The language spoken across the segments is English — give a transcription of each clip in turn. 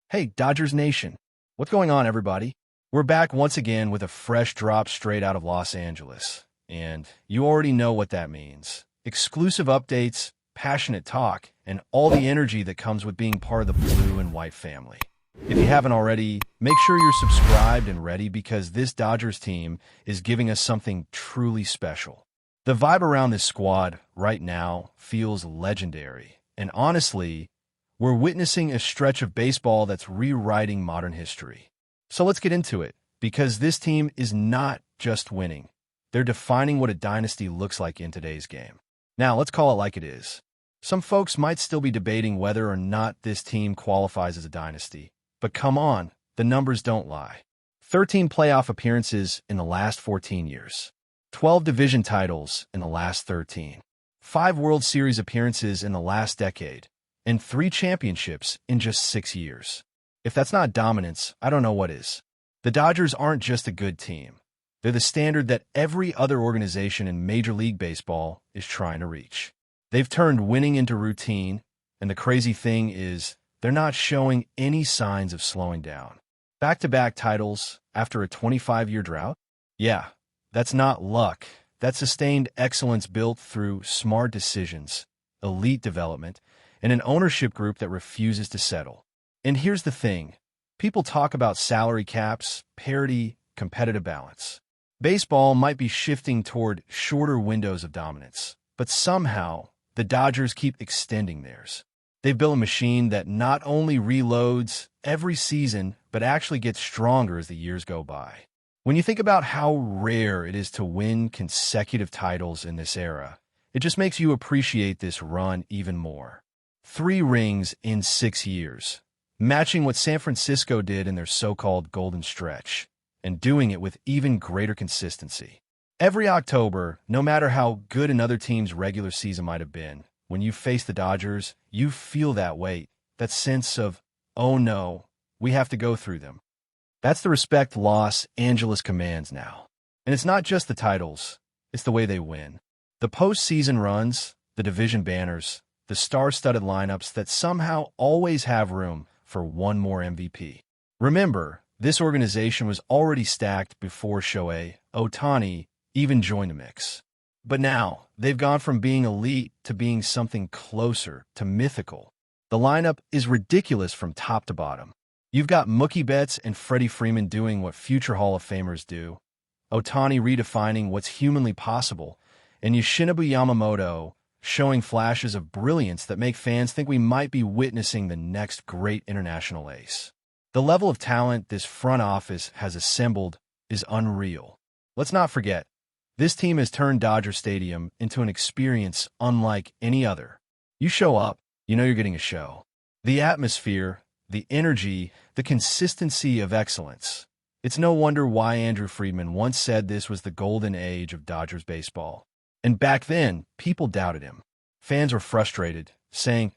Hey, Dodgers Nation. What's going on, everybody? We're back once again with a fresh drop straight out of Los Angeles. And you already know what that means. Exclusive updates, passionate talk, and all the energy that comes with being part of the blue and white family. If you haven't already, make sure you're subscribed and ready because this Dodgers team is giving us something truly special. The vibe around this squad right now feels legendary. And honestly, we're witnessing a stretch of baseball that's rewriting modern history. So let's get into it, because this team is not just winning. They're defining what a dynasty looks like in today's game. Now, let's call it like it is. Some folks might still be debating whether or not this team qualifies as a dynasty. But come on, the numbers don't lie. 13 playoff appearances in the last 14 years. 12 division titles in the last 13. 5 World Series appearances in the last decade. And 3 championships in just 6 years. If that's not dominance, I don't know what is. The Dodgers aren't just a good team. They're the standard that every other organization in Major League Baseball is trying to reach. They've turned winning into routine, and the crazy thing is, they're not showing any signs of slowing down. Back-to-back titles after a 25-year drought? Yeah, that's not luck. That's sustained excellence built through smart decisions, elite development, and an ownership group that refuses to settle. And here's the thing. People talk about salary caps, parity, competitive balance. Baseball might be shifting toward shorter windows of dominance, but somehow the Dodgers keep extending theirs. They've built a machine that not only reloads every season, but actually gets stronger as the years go by. When you think about how rare it is to win consecutive titles in this era, it just makes you appreciate this run even more. 3 rings in 6 years, matching what San Francisco did in their so-called golden stretch, and doing it with even greater consistency. Every October, no matter how good another team's regular season might have been, when you face the Dodgers, you feel that weight, that sense of, oh no, we have to go through them. That's the respect Los Angeles commands now. And it's not just the titles, it's the way they win. The postseason runs, the division banners, the star-studded lineups that somehow always have room for one more MVP. Remember, this organization was already stacked before Shohei Ohtani even joined the mix. But now, they've gone from being elite to being something closer to mythical. The lineup is ridiculous from top to bottom. You've got Mookie Betts and Freddie Freeman doing what future Hall of Famers do, Ohtani redefining what's humanly possible, and Yoshinobu Yamamoto showing flashes of brilliance that make fans think we might be witnessing the next great international ace. The level of talent this front office has assembled is unreal. Let's not forget, this team has turned Dodger Stadium into an experience unlike any other. You show up, you know you're getting a show. The atmosphere, the energy, the consistency of excellence. It's no wonder why Andrew Friedman once said this was the golden age of Dodgers baseball. And back then, people doubted him. Fans were frustrated, saying,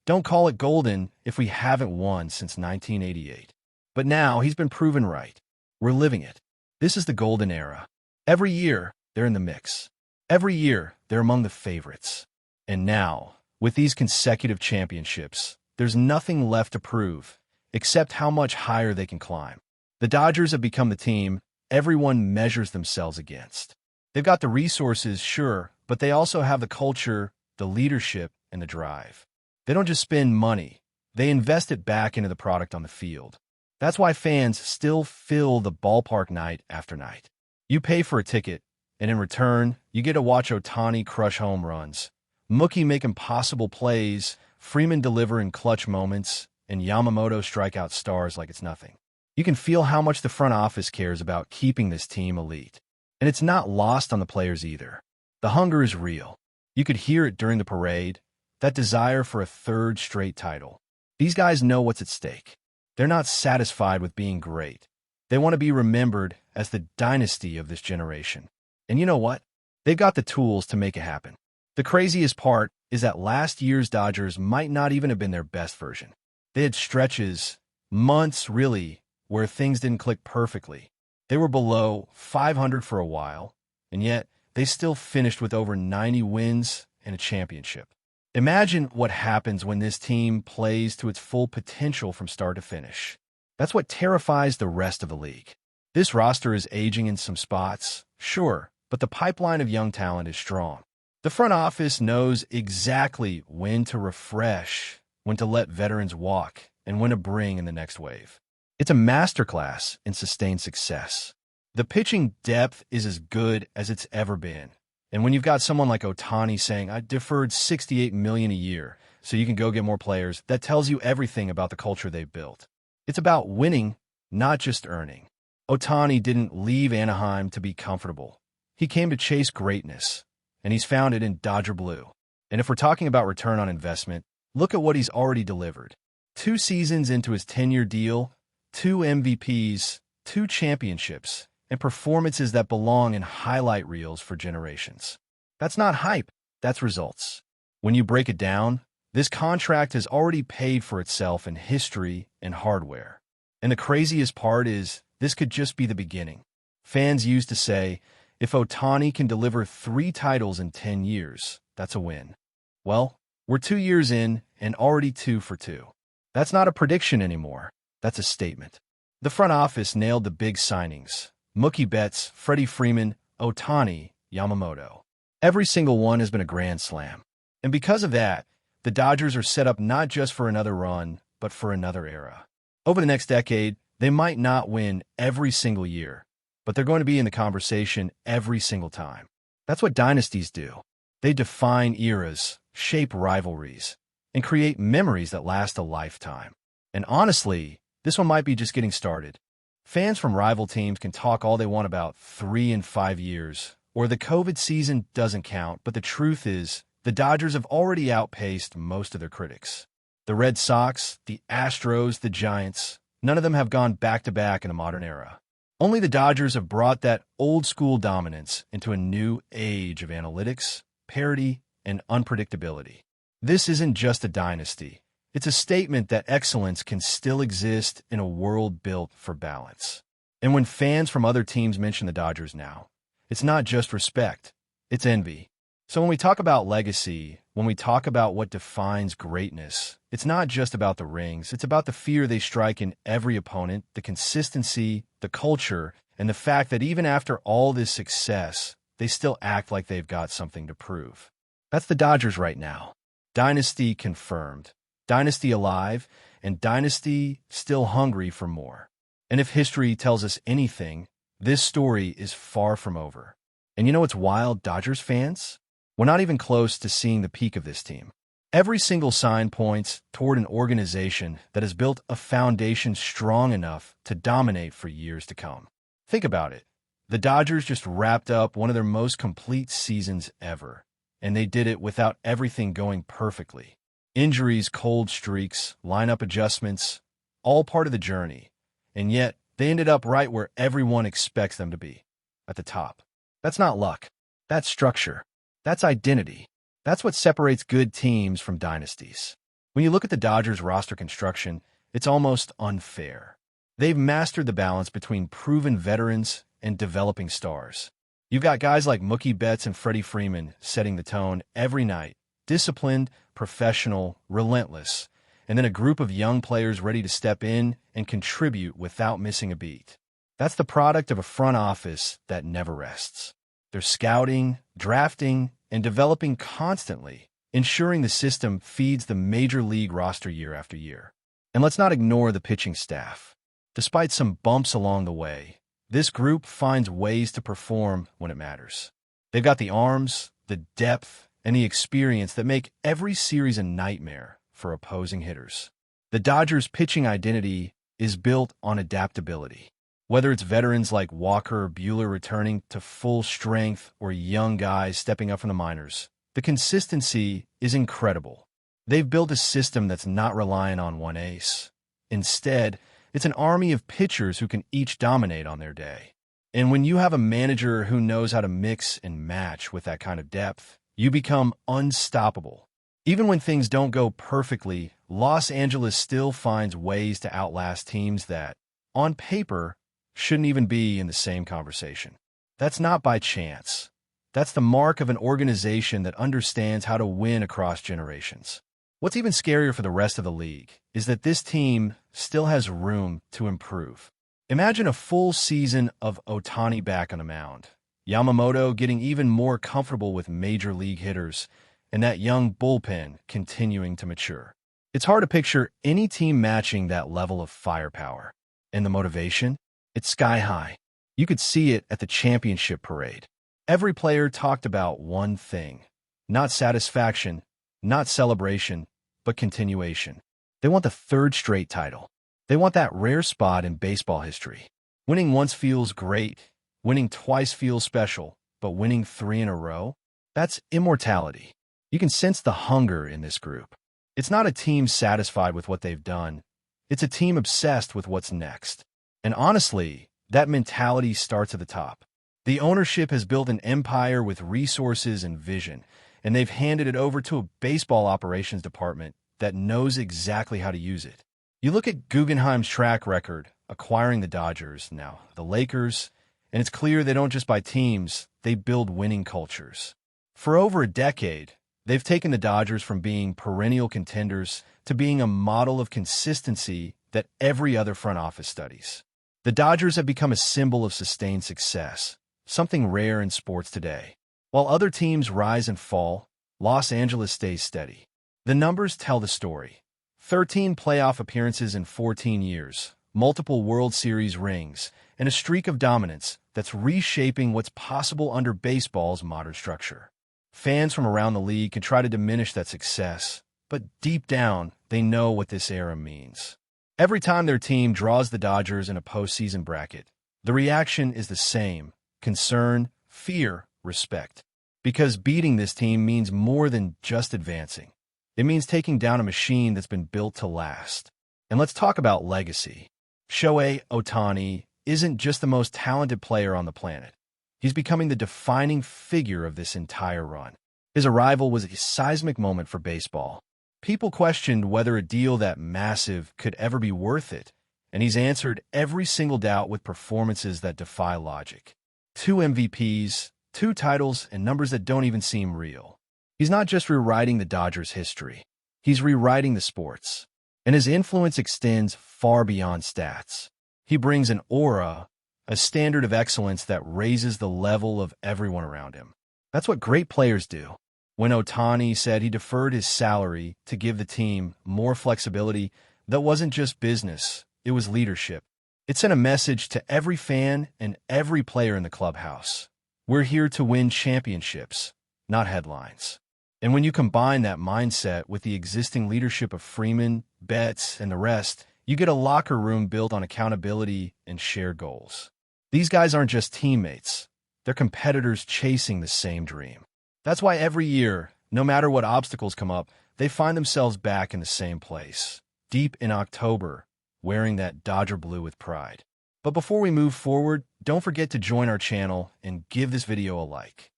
"Don't call it golden if we haven't won since 1988. But now he's been proven right. We're living it. This is the golden era. Every year, they're in the mix. Every year, they're among the favorites. And now, with these consecutive championships, there's nothing left to prove, except how much higher they can climb. The Dodgers have become the team everyone measures themselves against. They've got the resources, sure, but they also have the culture, the leadership, and the drive. They don't just spend money. They invest it back into the product on the field. That's why fans still fill the ballpark night after night. You pay for a ticket, and in return, you get to watch Ohtani crush home runs, Mookie make impossible plays, Freeman deliver in clutch moments, and Yamamoto strike out stars like it's nothing. You can feel how much the front office cares about keeping this team elite. And it's not lost on the players either. The hunger is real. You could hear it during the parade, that desire for a 3rd straight title. These guys know what's at stake. They're not satisfied with being great. They want to be remembered as the dynasty of this generation. And you know what? They've got the tools to make it happen. The craziest part is that last year's Dodgers might not even have been their best version. They had stretches, months really, where things didn't click perfectly. They were below 500 for a while, and yet they still finished with over 90 wins and a championship. Imagine what happens when this team plays to its full potential from start to finish. That's what terrifies the rest of the league. This roster is aging in some spots, sure, but the pipeline of young talent is strong. The front office knows exactly when to refresh, when to let veterans walk, and when to bring in the next wave. It's a masterclass in sustained success. The pitching depth is as good as it's ever been. And when you've got someone like Ohtani saying, I deferred $68 million a year so you can go get more players, that tells you everything about the culture they've built. It's about winning, not just earning. Ohtani didn't leave Anaheim to be comfortable. He came to chase greatness, and he's found it in Dodger Blue. And if we're talking about return on investment, look at what he's already delivered. 2 seasons into his 10-year deal, 2 MVPs, 2 championships, and performances that belong in highlight reels for generations. That's not hype, that's results. When you break it down, this contract has already paid for itself in history and hardware. And the craziest part is, this could just be the beginning. Fans used to say, if Ohtani can deliver 3 titles in 10 years, that's a win. Well, we're 2 years in and already 2 for 2. That's not a prediction anymore. That's a statement. The front office nailed the big signings. Mookie Betts, Freddie Freeman, Ohtani, Yamamoto. Every single one has been a grand slam. And because of that, the Dodgers are set up not just for another run, but for another era. Over the next decade, they might not win every single year, but they're going to be in the conversation every single time. That's what dynasties do. They define eras, shape rivalries, and create memories that last a lifetime. And honestly, this one might be just getting started. Fans from rival teams can talk all they want about 3 and 5 years, or the COVID season doesn't count, but the truth is, the Dodgers have already outpaced most of their critics. The Red Sox, the Astros, the Giants, none of them have gone back-to-back in a modern era. Only the Dodgers have brought that old-school dominance into a new age of analytics, parity, and unpredictability. This isn't just a dynasty. It's a statement that excellence can still exist in a world built for balance. And when fans from other teams mention the Dodgers now, it's not just respect, it's envy. So when we talk about legacy, when we talk about what defines greatness, it's not just about the rings, it's about the fear they strike in every opponent, the consistency, the culture, and the fact that even after all this success, they still act like they've got something to prove. That's the Dodgers right now. Dynasty confirmed, dynasty alive, and dynasty still hungry for more. And if history tells us anything, this story is far from over. And you know what's wild, Dodgers fans? We're not even close to seeing the peak of this team. Every single sign points toward an organization that has built a foundation strong enough to dominate for years to come. Think about it. The Dodgers just wrapped up one of their most complete seasons ever, and they did it without everything going perfectly. Injuries, cold streaks, lineup adjustments, all part of the journey. And yet, they ended up right where everyone expects them to be, at the top. That's not luck. That's structure. That's identity. That's what separates good teams from dynasties. When you look at the Dodgers' roster construction, it's almost unfair. They've mastered the balance between proven veterans and developing stars. You've got guys like Mookie Betts and Freddie Freeman setting the tone every night, disciplined, professional, relentless, and then a group of young players ready to step in and contribute without missing a beat. That's the product of a front office that never rests. They're scouting, drafting, and developing constantly, ensuring the system feeds the major league roster year after year. And let's not ignore the pitching staff. Despite some bumps along the way, this group finds ways to perform when it matters. They've got the arms, the depth, and the experience that make every series a nightmare for opposing hitters. The Dodgers' pitching identity is built on adaptability. Whether it's veterans like Walker or Buehler returning to full strength or young guys stepping up from the minors, the consistency is incredible. They've built a system that's not reliant on one ace. Instead, it's an army of pitchers who can each dominate on their day. And when you have a manager who knows how to mix and match with that kind of depth, you become unstoppable. Even when things don't go perfectly, Los Angeles still finds ways to outlast teams that, on paper, shouldn't even be in the same conversation. That's not by chance. That's the mark of an organization that understands how to win across generations. What's even scarier for the rest of the league is that this team still has room to improve. Imagine a full season of Ohtani back on the mound, Yamamoto getting even more comfortable with major league hitters, and that young bullpen continuing to mature. It's hard to picture any team matching that level of firepower. And the motivation? It's sky high. You could see it at the championship parade. Every player talked about one thing: not satisfaction, not celebration, but continuation. They want the third straight title. They want that rare spot in baseball history. Winning once feels great. Winning twice feels special. But winning 3 in a row? That's immortality. You can sense the hunger in this group. It's not a team satisfied with what they've done. It's a team obsessed with what's next. And honestly, that mentality starts at the top. The ownership has built an empire with resources and vision, and they've handed it over to a baseball operations department that knows exactly how to use it. You look at Guggenheim's track record, acquiring the Dodgers, now the Lakers, and it's clear they don't just buy teams, they build winning cultures. For over a decade, they've taken the Dodgers from being perennial contenders to being a model of consistency that every other front office studies. The Dodgers have become a symbol of sustained success, something rare in sports today. While other teams rise and fall, Los Angeles stays steady. The numbers tell the story. 13 playoff appearances in 14 years, multiple World Series rings, and a streak of dominance that's reshaping what's possible under baseball's modern structure. Fans from around the league can try to diminish that success, but deep down, they know what this era means. Every time their team draws the Dodgers in a postseason bracket, the reaction is the same: concern, fear, respect. Because beating this team means more than just advancing. It means taking down a machine that's been built to last. And let's talk about legacy. Shohei Ohtani isn't just the most talented player on the planet. He's becoming the defining figure of this entire run. His arrival was a seismic moment for baseball. People questioned whether a deal that massive could ever be worth it, and he's answered every single doubt with performances that defy logic. 2 MVPs, 2 titles, and numbers that don't even seem real. He's not just rewriting the Dodgers' history. He's rewriting the sports. And his influence extends far beyond stats. He brings an aura, a standard of excellence that raises the level of everyone around him. That's what great players do. When Ohtani said he deferred his salary to give the team more flexibility, that wasn't just business, it was leadership. It sent a message to every fan and every player in the clubhouse. We're here to win championships, not headlines. And when you combine that mindset with the existing leadership of Freeman, Betts, and the rest, you get a locker room built on accountability and shared goals. These guys aren't just teammates. They're competitors chasing the same dream. That's why every year, no matter what obstacles come up, they find themselves back in the same place, deep in October, wearing that Dodger blue with pride. But before we move forward, don't forget to join our channel and give this video a like.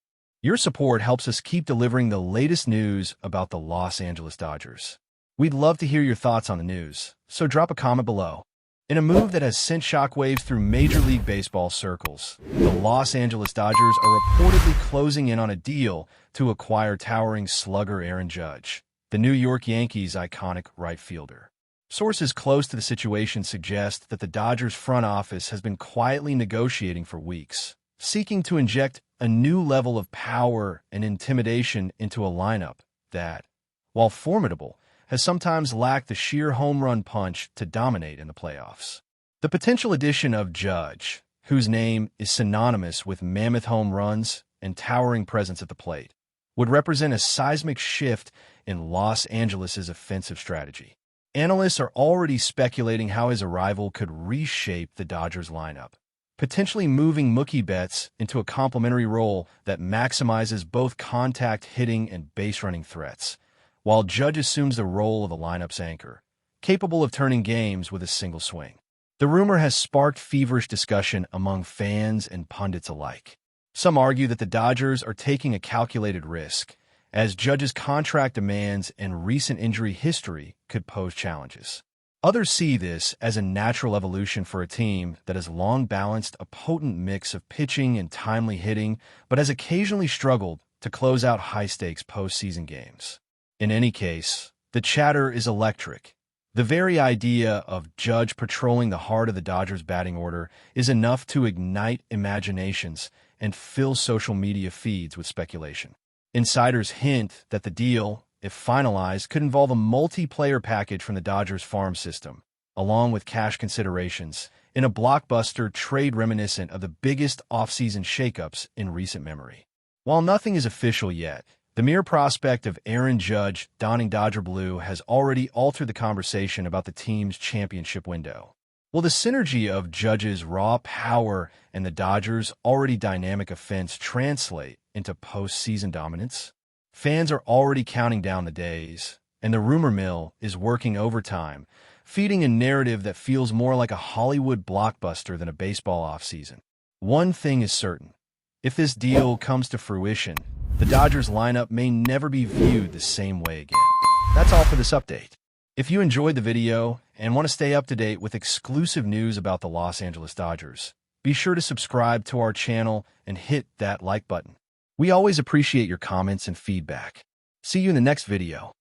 Your support helps us keep delivering the latest news about the Los Angeles Dodgers. We'd love to hear your thoughts on the news, so drop a comment below. In a move that has sent shockwaves through Major League Baseball circles, the Los Angeles Dodgers are reportedly closing in on a deal to acquire towering slugger Aaron Judge, the New York Yankees' iconic right fielder. Sources close to the situation suggest that the Dodgers front office has been quietly negotiating for weeks, seeking to inject a new level of power and intimidation into a lineup that, while formidable, has sometimes lacked the sheer home run punch to dominate in the playoffs. The potential addition of Judge, whose name is synonymous with mammoth home runs and towering presence at the plate, would represent a seismic shift in Los Angeles' offensive strategy. Analysts are already speculating how his arrival could reshape the Dodgers lineup, potentially moving Mookie Betts into a complementary role that maximizes both contact hitting and base running threats, while Judge assumes the role of the lineup's anchor, capable of turning games with a single swing. The rumor has sparked feverish discussion among fans and pundits alike. Some argue that the Dodgers are taking a calculated risk, as Judge's contract demands and recent injury history could pose challenges. Others see this as a natural evolution for a team that has long balanced a potent mix of pitching and timely hitting, but has occasionally struggled to close out high-stakes postseason games. In any case, the chatter is electric. The very idea of Judge patrolling the heart of the Dodgers' batting order is enough to ignite imaginations and fill social media feeds with speculation. Insiders hint that the deal, if finalized, could involve a multi-player package from the Dodgers farm system, along with cash considerations, in a blockbuster trade reminiscent of the biggest offseason shakeups in recent memory. While nothing is official yet, the mere prospect of Aaron Judge donning Dodger blue has already altered the conversation about the team's championship window. Will the synergy of Judge's raw power and the Dodgers' already dynamic offense translate into postseason dominance? Fans are already counting down the days, and the rumor mill is working overtime, feeding a narrative that feels more like a Hollywood blockbuster than a baseball offseason. One thing is certain. If this deal comes to fruition, the Dodgers lineup may never be viewed the same way again. That's all for this update. If you enjoyed the video and want to stay up to date with exclusive news about the Los Angeles Dodgers, be sure to subscribe to our channel and hit that like button. We always appreciate your comments and feedback. See you in the next video.